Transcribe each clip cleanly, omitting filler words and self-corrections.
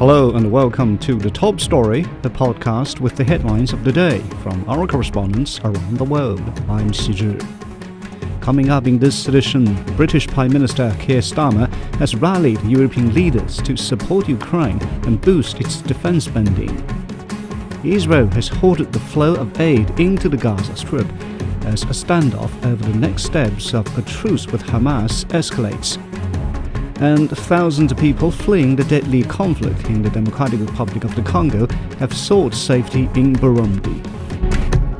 Hello and welcome to The Top Story, the podcast with the headlines of the day from our correspondents around the world. I'm Xi Zhi. Coming up in this edition, British Prime Minister Keir Starmer has rallied European leaders to support Ukraine and boost its defense spending. Israel has halted the flow of aid into the Gaza Strip as a standoff over the next steps of a truce with Hamas escalates. And thousands of people fleeing the deadly conflict in the Democratic Republic of the Congo have sought safety in Burundi.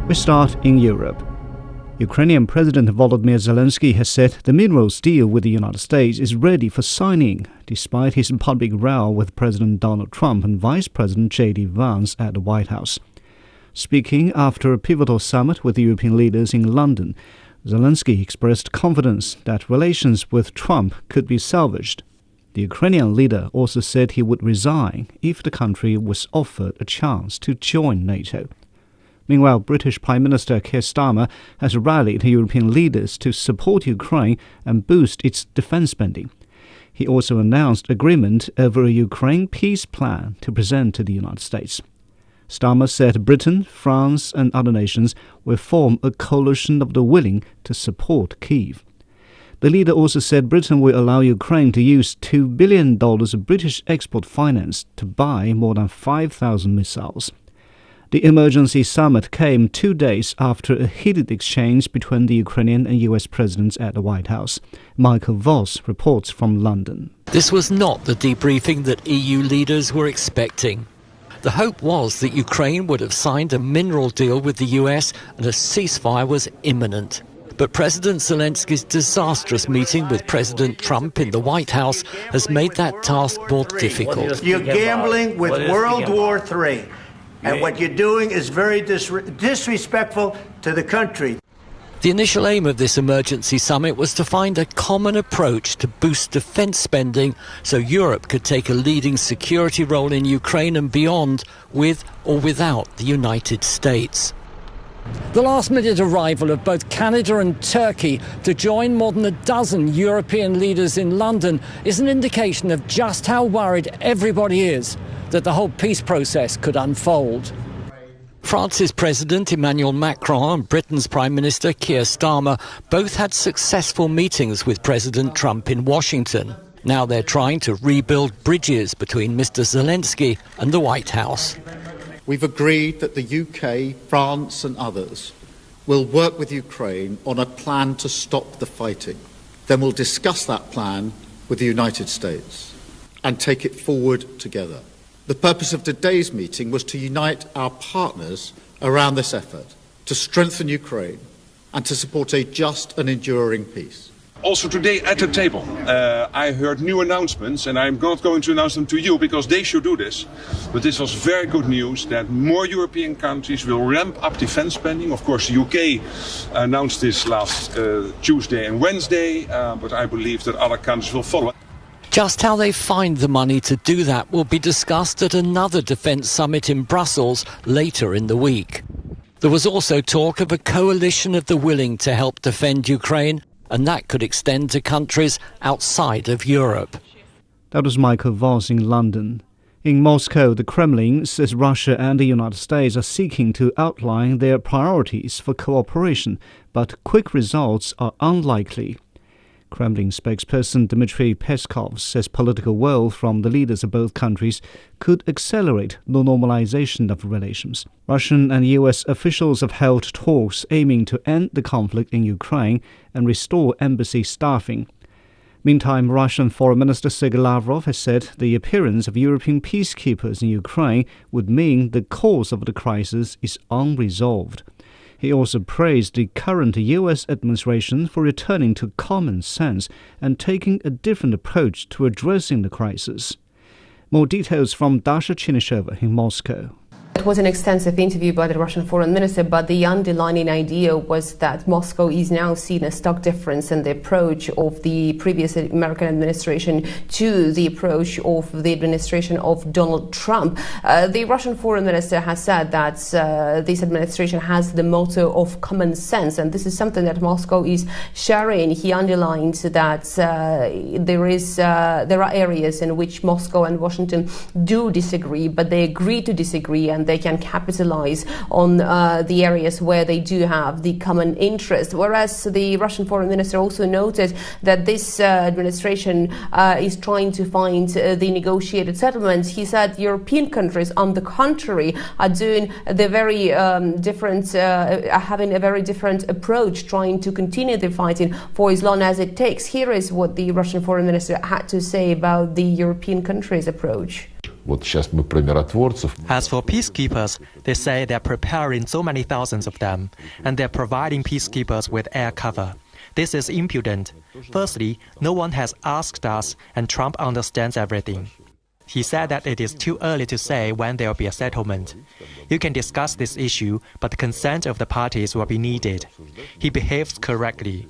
We start in Europe. Ukrainian President Volodymyr Zelensky has said the minerals deal with the United States is ready for signing, despite his public row with President Donald Trump and Vice President J.D. Vance at the White House. Speaking after a pivotal summit with European leaders in London, Zelensky expressed confidence that relations with Trump could be salvaged. The Ukrainian leader also said he would resign if the country was offered a chance to join NATO. Meanwhile, British Prime Minister Keir Starmer has rallied European leaders to support Ukraine and boost its defense spending. He also announced agreement over a Ukraine peace plan to present to the United States. Starmer said Britain, France and other nations will form a coalition of the willing to support Kyiv. The leader also said Britain will allow Ukraine to use $2 billion of British export finance to buy more than 5,000 missiles. The emergency summit came 2 days after a heated exchange between the Ukrainian and US presidents at the White House. Michael Voss reports from London. This was not the debriefing that EU leaders were expecting. The hope was that Ukraine would have signed a mineral deal with the US and a ceasefire was imminent. But President Zelensky's disastrous meeting with President Trump in the White House has made that task more difficult. You're gambling with World War III, and what you're doing is very disrespectful to the country. The initial aim of this emergency summit was to find a common approach to boost defence spending so Europe could take a leading security role in Ukraine and beyond, with or without the United States. The last-minute arrival of both Canada and Turkey to join more than a dozen European leaders in London is an indication of just how worried everybody is that the whole peace process could unfold. France's President Emmanuel Macron and Britain's Prime Minister Keir Starmer both had successful meetings with President Trump in Washington. Now they're trying to rebuild bridges between Mr. Zelensky and the White House. We've agreed that the UK, France and others will work with Ukraine on a plan to stop the fighting. Then we'll discuss that plan with the United States and take it forward together. The purpose of today's meeting was to unite our partners around this effort, to strengthen Ukraine and to support a just and enduring peace. Also today at the table, I heard new announcements, and I'm not going to announce them to you because they should do this. But this was very good news that more European countries will ramp up defence spending. Of course, the UK announced this last Tuesday and Wednesday, but I believe that other countries will follow. Just how they find the money to do that will be discussed at another defence summit in Brussels later in the week. There was also talk of a coalition of the willing to help defend Ukraine, and that could extend to countries outside of Europe. That was Michael Voss in London. In Moscow, the Kremlin says Russia and the United States are seeking to outline their priorities for cooperation, but quick results are unlikely. Kremlin spokesperson Dmitry Peskov says political will from the leaders of both countries could accelerate the normalization of relations. Russian and US officials have held talks aiming to end the conflict in Ukraine and restore embassy staffing. Meantime, Russian Foreign Minister Sergei Lavrov has said the appearance of European peacekeepers in Ukraine would mean the cause of the crisis is unresolved. He also praised the current US administration for returning to common sense and taking a different approach to addressing the crisis. More details from Dasha Chinisheva in Moscow. It was an extensive interview by the Russian foreign minister, but the underlying idea was that Moscow is now seen a stark difference in the approach of the previous American administration to the approach of the administration of Donald Trump. The Russian foreign minister has said that this administration has the motto of common sense, and this is something that Moscow is sharing. He underlined that there are areas in which Moscow and Washington do disagree, but they agree to disagree, and they can capitalize on the areas where they do have the common interest. Whereas the Russian foreign minister also noted that this administration is trying to find the negotiated settlement. He said European countries, on the contrary, are doing the very different, having a very different approach, trying to continue the fighting for as long as it takes. Here is what the Russian foreign minister had to say about the European countries' approach. As for peacekeepers, they say they're preparing so many thousands of them, and they're providing peacekeepers with air cover. This is impudent. Firstly, no one has asked us, and Trump understands everything. He said that it is too early to say when there will be a settlement. You can discuss this issue, but the consent of the parties will be needed. He behaves correctly.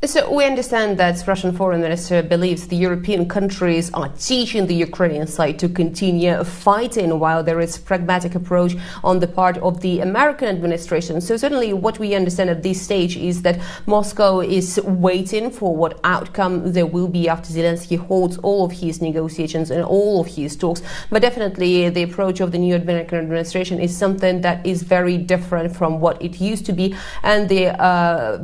So we understand that Russian foreign minister believes the European countries are teaching the Ukrainian side to continue fighting, while there is pragmatic approach on the part of the American administration. So certainly what we understand at this stage is that Moscow is waiting for what outcome there will be after Zelensky holds all of his negotiations and all of his talks. But definitely the approach of the new American administration is something that is very different from what it used to be. And the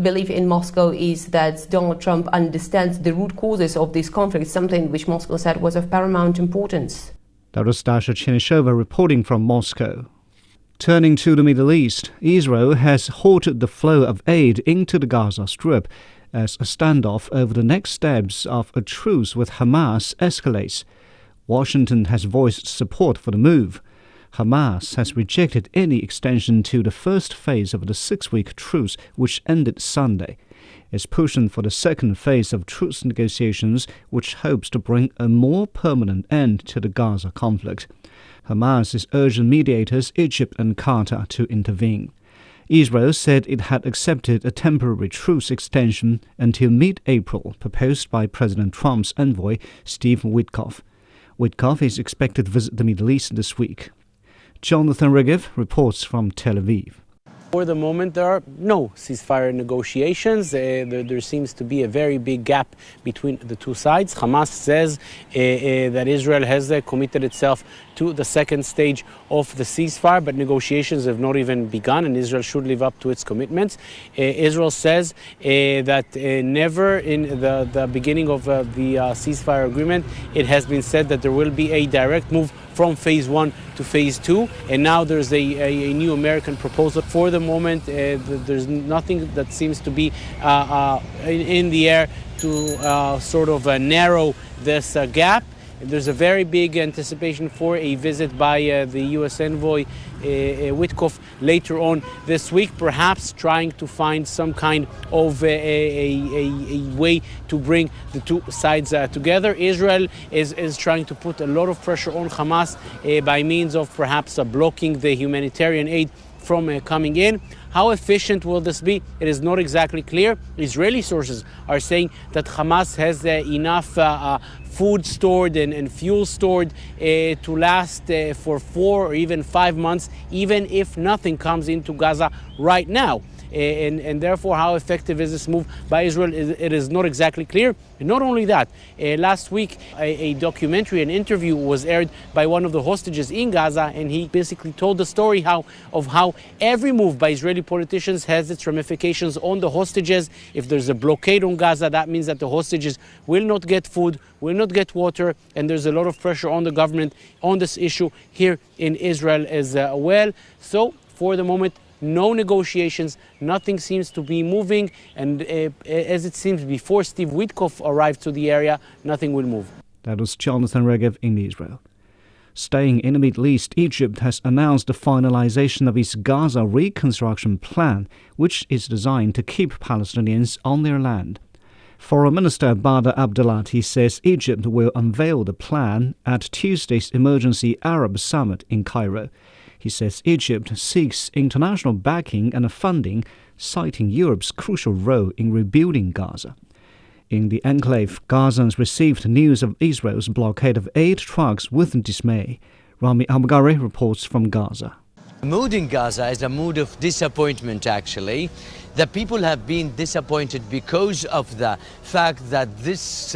belief in Moscow is that Donald Trump understands the root causes of this conflict, something which Moscow said was of paramount importance. That was Dasha Chenishova reporting from Moscow. Turning to the Middle East, Israel has halted the flow of aid into the Gaza Strip as a standoff over the next steps of a truce with Hamas escalates. Washington has voiced support for the move. Hamas has rejected any extension to the first phase of the 6-week truce, which ended Sunday. It's pushing for the second phase of truce negotiations, which hopes to bring a more permanent end to the Gaza conflict. Hamas is urging mediators Egypt and Qatar to intervene. Israel said it had accepted a temporary truce extension until mid-April, proposed by President Trump's envoy, Steve Witkoff. Witkoff is expected to visit the Middle East this week. Jonathan Regev reports from Tel Aviv. For the moment, there are no ceasefire negotiations. There seems to be a very big gap between the two sides. Hamas says that Israel has committed itself to the second stage of the ceasefire, but negotiations have not even begun, and Israel should live up to its commitments. Israel says that never in the beginning of the ceasefire agreement, it has been said that there will be a direct move from phase 1 to phase 2, and now there's a new American proposal. For the moment, there's nothing that seems to be in the air to sort of narrow this gap. There's a very big anticipation for a visit by the U.S. envoy Witkoff later on this week, perhaps trying to find some kind of a way to bring the two sides together. Israel is trying to put a lot of pressure on Hamas by means of perhaps blocking the humanitarian aid from coming in. How efficient will this be? It is not exactly clear. Israeli sources are saying that Hamas has enough food stored and fuel stored to last for 4 or even 5 months, even if nothing comes into Gaza right now. And therefore, how effective is this move by Israel? It is not exactly clear. And not only that, last week a documentary, an interview was aired by one of the hostages in Gaza, and he basically told the story of how every move by Israeli politicians has its ramifications on the hostages. If there's a blockade on Gaza, that means that the hostages will not get food, will not get water, and there's a lot of pressure on the government on this issue here in Israel as well. So, for the moment, no negotiations, nothing seems to be moving, and as it seems before Steve Witkoff arrived to the area, nothing will move. That was Jonathan Regev in Israel. Staying in the Middle East, Egypt has announced the finalization of its Gaza reconstruction plan, which is designed to keep Palestinians on their land. Foreign Minister Badr Abdelati says Egypt will unveil the plan at Tuesday's Emergency Arab Summit in Cairo. He says Egypt seeks international backing and funding, citing Europe's crucial role in rebuilding Gaza. In the enclave, Gazans received news of Israel's blockade of aid trucks with dismay. Rami Al-Magari reports from Gaza. The mood in Gaza is a mood of disappointment, actually. The people have been disappointed because of the fact that this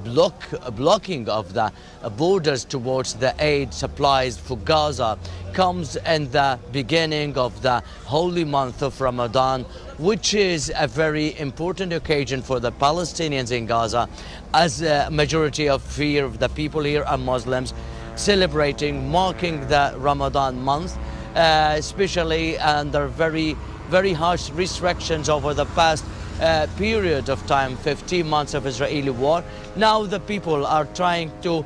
blocking of the borders towards the aid supplies for Gaza comes in the beginning of the holy month of Ramadan, which is a very important occasion for the Palestinians in Gaza, as a majority of the people here are Muslims, celebrating, marking the Ramadan month, especially under very harsh restrictions over the past period of time, 15 months of Israeli war. Now the people are trying to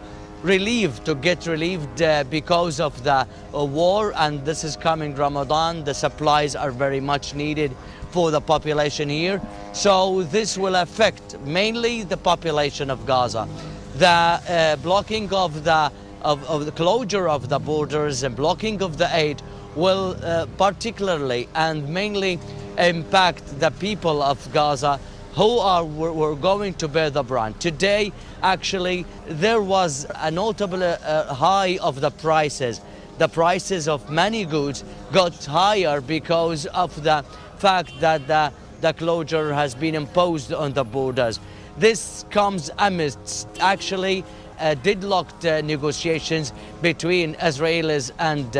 get relieved because of the war, and this is coming Ramadan. The supplies are very much needed for the population here. So this will affect mainly the population of Gaza. The blocking of the closure of the borders and blocking of the aid will particularly and mainly impact the people of Gaza who were going to bear the brunt. Today, actually, there was a notable high of the prices. The prices of many goods got higher because of the fact that the closure has been imposed on the borders. This comes amidst actually deadlocked negotiations between Israelis and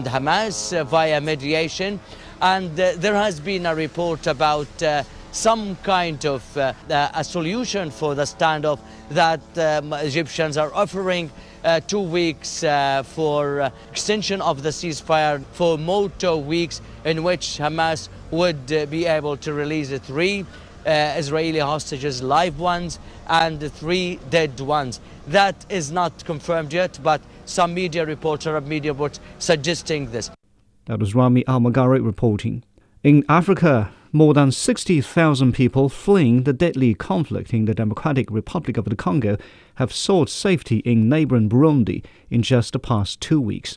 Hamas via mediation, and there has been a report about some kind of a solution for the standoff that Egyptians are offering 2 weeks for extension of the ceasefire for more 2 weeks, in which Hamas would be able to release 3 Israeli hostages, live ones, and 3 dead ones. That is not confirmed yet, but some media reports suggesting this. That was Rami Al-Magari reporting. In Africa, more than 60,000 people fleeing the deadly conflict in the Democratic Republic of the Congo have sought safety in neighboring Burundi in just the past 2 weeks.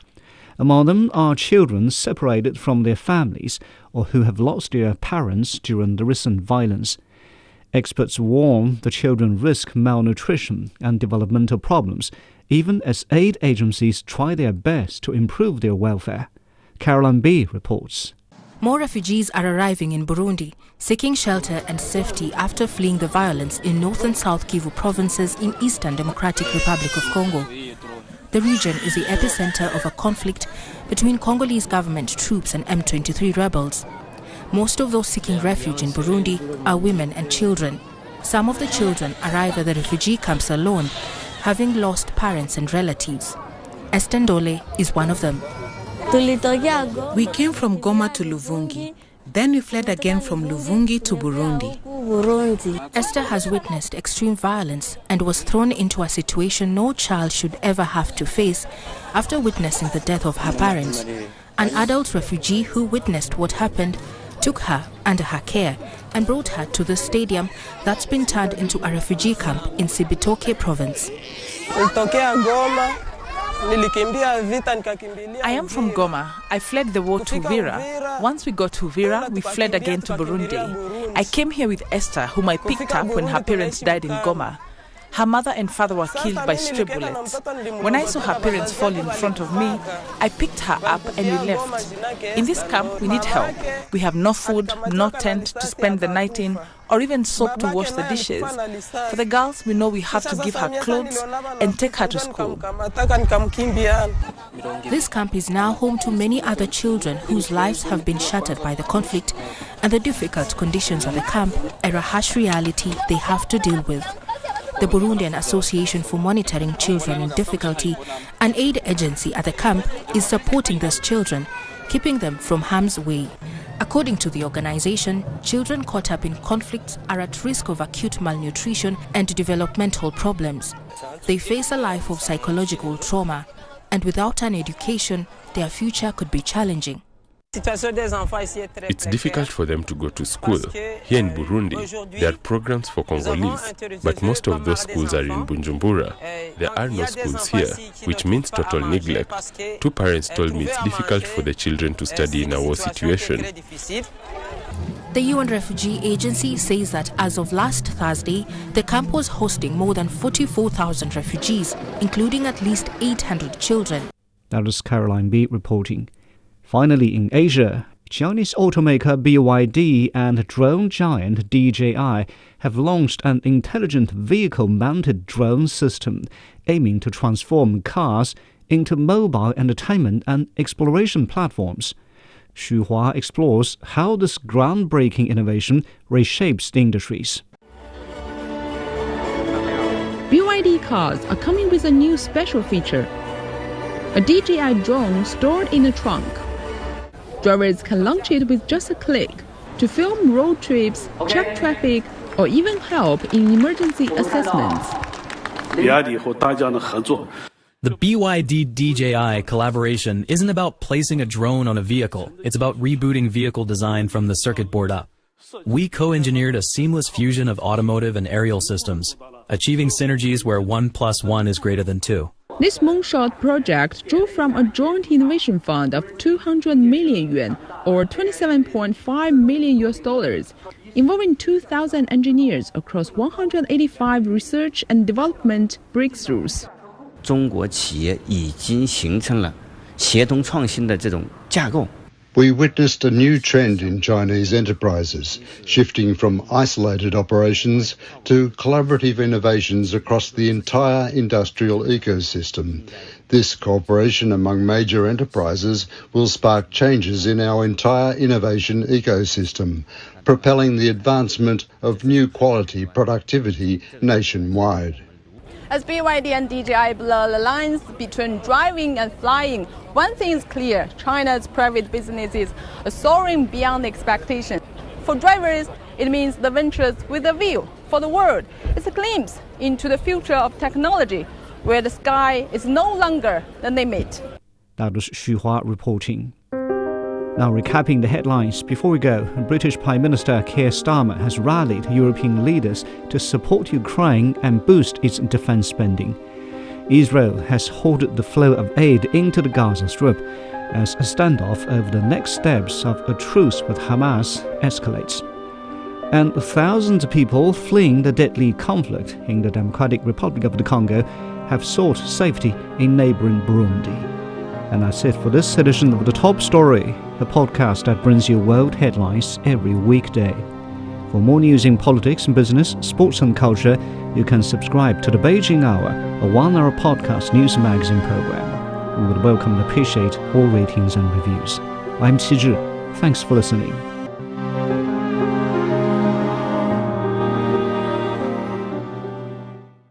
Among them are children separated from their families or who have lost their parents during the recent violence. Experts warn the children risk malnutrition and developmental problems, even as aid agencies try their best to improve their welfare. Caroline B. reports. More refugees are arriving in Burundi, seeking shelter and safety after fleeing the violence in North and South Kivu provinces in Eastern Democratic Republic of Congo. The region is the epicenter of a conflict between Congolese government troops and M23 rebels. Most of those seeking refuge in Burundi are women and children. Some of the children arrive at the refugee camps alone, having lost parents and relatives. Estendole is one of them. We came from Goma to Luvungi. Then we fled again from Luvungi to Burundi. Esther has witnessed extreme violence and was thrown into a situation no child should ever have to face after witnessing the death of her parents. An adult refugee who witnessed what happened took her under her care and brought her to the stadium that's been turned into a refugee camp in Cibitoke province. I am from Goma. I fled the war to Uvira. Once we got to Uvira, we fled again to Burundi. I came here with Esther, whom I picked up when her parents died in Goma. Her mother and father were killed by stray bullets. When I saw her parents fall in front of me, I picked her up and we left. In this camp, we need help. We have no food, no tent to spend the night in, or even soap to wash the dishes. For the girls, we know we have to give her clothes and take her to school. This camp is now home to many other children whose lives have been shattered by the conflict, and the difficult conditions of the camp are a harsh reality they have to deal with. The Burundian Association for Monitoring Children in Difficulty, an aid agency at the camp, is supporting these children, keeping them from harm's way. According to the organization, children caught up in conflicts are at risk of acute malnutrition and developmental problems. They face a life of psychological trauma, and without an education, their future could be challenging. It's difficult for them to go to school. Here in Burundi, there are programs for Congolese, but most of those schools are in Bujumbura. There are no schools here, which means total neglect. 2 parents told me it's difficult for the children to study in a war situation. The UN Refugee Agency says that as of last Thursday, the camp was hosting more than 44,000 refugees, including at least 800 children. That is Caroline B. reporting. Finally, in Asia, Chinese automaker BYD and drone giant DJI have launched an intelligent vehicle-mounted drone system aiming to transform cars into mobile entertainment and exploration platforms. Xu Hua explores how this groundbreaking innovation reshapes the industries. BYD cars are coming with a new special feature: a DJI drone stored in the trunk. Drivers can launch it with just a click to film road trips, check traffic, or even help in emergency assessments. The BYD DJI collaboration isn't about placing a drone on a vehicle. It's about rebooting vehicle design from the circuit board up. We co-engineered a seamless fusion of automotive and aerial systems, achieving synergies where 1 + 1 is greater than 2. This moonshot project drew from a joint innovation fund of 200 million yuan, or $27.5 million, involving 2,000 engineers across 185 research and development breakthroughs. 中国企业已经形成了协同创新的这种架构。 We witnessed a new trend in Chinese enterprises, shifting from isolated operations to collaborative innovations across the entire industrial ecosystem. This cooperation among major enterprises will spark changes in our entire innovation ecosystem, propelling the advancement of new quality productivity nationwide. As BYD and DJI blur the lines between driving and flying, one thing is clear: China's private businesses are soaring beyond expectation. For drivers, it means the ventures with a view. For the world, it's a glimpse into the future of technology, where the sky is no longer the limit. That was Xu Hua reporting. Now, recapping the headlines before we go, British Prime Minister Keir Starmer has rallied European leaders to support Ukraine and boost its defense spending. Israel has halted the flow of aid into the Gaza Strip as a standoff over the next steps of a truce with Hamas escalates. And thousands of people fleeing the deadly conflict in the Democratic Republic of the Congo have sought safety in neighboring Burundi. And that's it for this edition of The Top Story, the podcast that brings you world headlines every weekday. For more news in politics and business, sports and culture, you can subscribe to the Beijing Hour, a 1-hour podcast news magazine program. We would welcome and appreciate all ratings and reviews. I'm Qi Zhi. Thanks for listening.